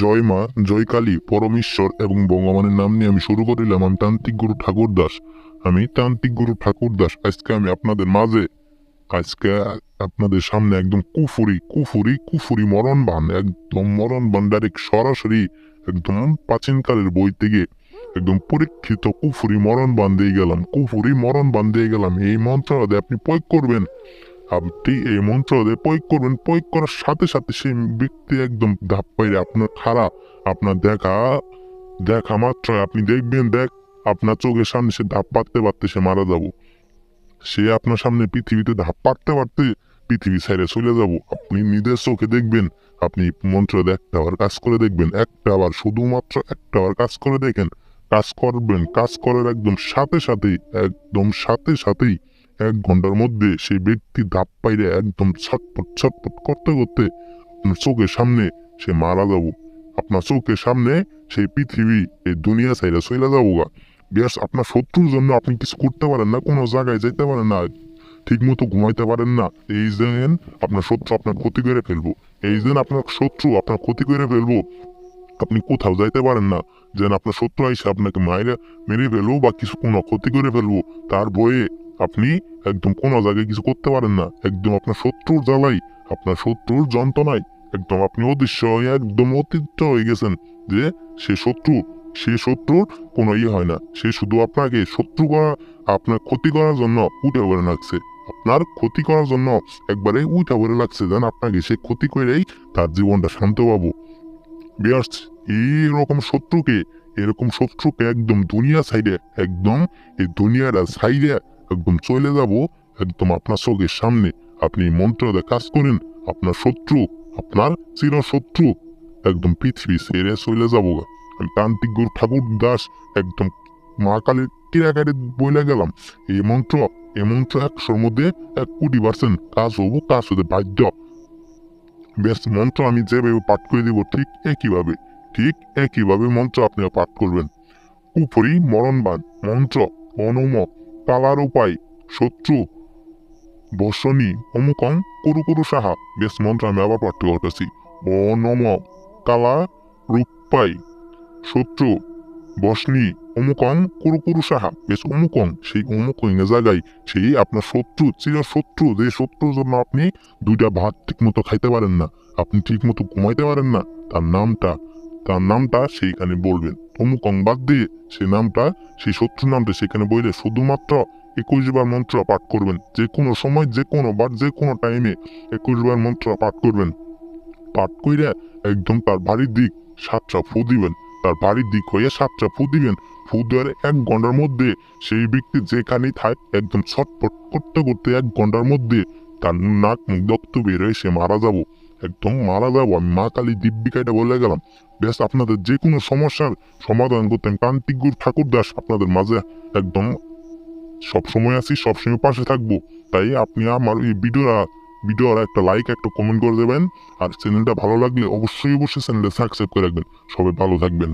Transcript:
জয় মা, জয় কালী, পরমেশ্বর এবং ভগবানের নাম নিয়ে আমি শুরু করিলাম। আমি তান্ত্রিক গুরু ঠাকুর দাস। আজকে আমি আপনাদের মাঝে, আজকে আপনাদের সামনে একদম কুফুরি মরণ বান, একদম মরণ বান, ডাইরেক্ট সরাসরি একদম প্রাচীনকালের বই থেকে একদম পরীক্ষিত কুফুরি মরণ বান দিয়ে গেলাম। এই মন্ত্রটা আপনি প্রয়োগ করবেন। আপনি এই মন্ত্রদের প্রয়োগ করবেন, প্রয়োগ করার সাথে সাথে সেই ব্যক্তি একদম ধাপ পাইরে আপনার খাড়া, আপনার দেখা দেখা মাত্র আপনি দেখবেন, আপনার চোখের সামনে সে ধাপ পাততে পারতে সে মারা যাব। সে আপনার সামনে পৃথিবীতে ধাপ পাততে পারতে পৃথিবী ছেড়ে চলে যাব। আপনি নিজের চোখে দেখবেন। আপনি মন্ত্র একটা আবার কাজ করে দেখবেন, একটা আবার শুধুমাত্র একটা আবার কাজ করে দেখেন। কাজ করবেন, কাজ করার একদম সাথে সাথেই 1 ঘন্টার মধ্যে সেই ব্যক্তি ধাপ পাইরে একদম ছটপট করতে করতে আপনার চোখের সামনে সে মারা যাব। আপনার চোখের সামনে সেই পৃথিবী, এই দুনিয়া ছাইরা চলে যাবো গা। বেশ, আপনার শত্রুর জন্য আপনি কিছু করতে পারেন না, কোনো জায়গায় যেতে পারেন না, ঠিক মতো ঘুমাইতে পারেন না। এই যেন আপনার শত্রু আপনার ক্ষতি করে ফেলবো, আপনি কোথাও যাইতে পারেন না, যেন আপনার শত্রু আইসে আপনাকে মেরে ফেলবো বা কিছু কোনো ক্ষতি করে ফেলবো, তার ভয়ে আপনি একদম কোনো জায়গায় কিছু করতে পারেন না। একদম আপনার শত্রুর জ্বালাই, আপনার শত্রুর যন্ত্রণায় একদম আপনি অদৃশ্য হয়ে একদম অতিষ্ঠ হয়ে গেছেন। যে সে শত্রুর কোনো হয় না, সে শুধু আপনাকে আপনার ক্ষতি করার জন্য উঠে পড়ে লাগছে। আপনার ক্ষতি করার জন্য একবারে উঠে পড়ে লাগছে, যেন আপনাকে সে ক্ষতি করেই তার জীবনটা শান্ত পাবো। বিয়ার্স, এরকম শত্রুকে একদম দুনিয়া সাইডে, একদম এই দুনিয়াটা সাইডে একদম চলে যাব। একদম আপনার চোখের সামনে আপনি মন্ত্রটা কাজ করেন, আপনার চিরশত্রু একদম পৃথিবী ছেড়ে চলে যাবো গা। আমি তান্ত্রিক গুরু ঠাকুর দাস একদম মা কালীর কিরাকারে বইলে গেলাম। এই মন্ত্র 100-র মধ্যে 1 কোটি% কাজ হতে বাধ্য। বেশ, মন্ত্র আমি যেভাবে পাঠ করে দিব ঠিক একইভাবে মন্ত্র আপনিও পাঠ করবেন। কুফরি মরণবান মন্ত্র। অনম কালার উপায় শত্রু বসনি অমুকং কুরু সাহা। বেশ, মন্ত্র আমি আবার পাঠ করতেছি। অনম কালা রূপাই শত্রু বসনি অমুকং কুরু সাহা। বেশ, সেই অমুকং এ জায়গায় সেই আপনার চিরশত্রু, যে শত্রুর জন্য আপনি 2টা ভাত ঠিক মতো খাইতে পারেন না, আপনি ঠিক মতো ঘুমাইতে পারেন না, তার নামটা সেইখানে বলবেন। অমুকং বাদ দিয়ে সেই শত্রুর নামটা সেখানে বলে শুধুমাত্র 21 বার মন্ত্র পাঠ করবেন। যে কোনো সময়, যে কোনো বার, যে কোনো টাইমে 21 বার মন্ত্র পাঠ করবেন। পাঠ কইরা একদম তার বাড়ির দিক 7টা ফু দিবেন। তার বাড়ির দিক হইয়া 7টা ফু দিবেন। ফু দেওয়ার 1 ঘন্টার মধ্যে সেই ব্যক্তি যেখানেই থাক একদম ছটপট করতে করতে 1 ঘন্টার মধ্যে তার নাক মুখ রক্ত বের হয়ে সে মারা যাব। একদম মারা যাবো। আমি মা কালী দিব্যিকাইটা বলে গেলাম। বেশ, আপনাদের যে কোনো সমস্যার সমাধান করতেন তান্ত্রিক গুরু ঠাকুর দাস আপনাদের মাঝে একদম সবসময় আছি, সবসময় পাশে থাকবো। তাই আপনি আমার এই ভিডিওর একটা লাইক, একটা কমেন্ট করে দেবেন। আর চ্যানেলটা ভালো লাগলে অবশ্যই চ্যানেলটা সাবস্ক্রাইব করে রাখবেন। সবাই ভালো থাকবেন।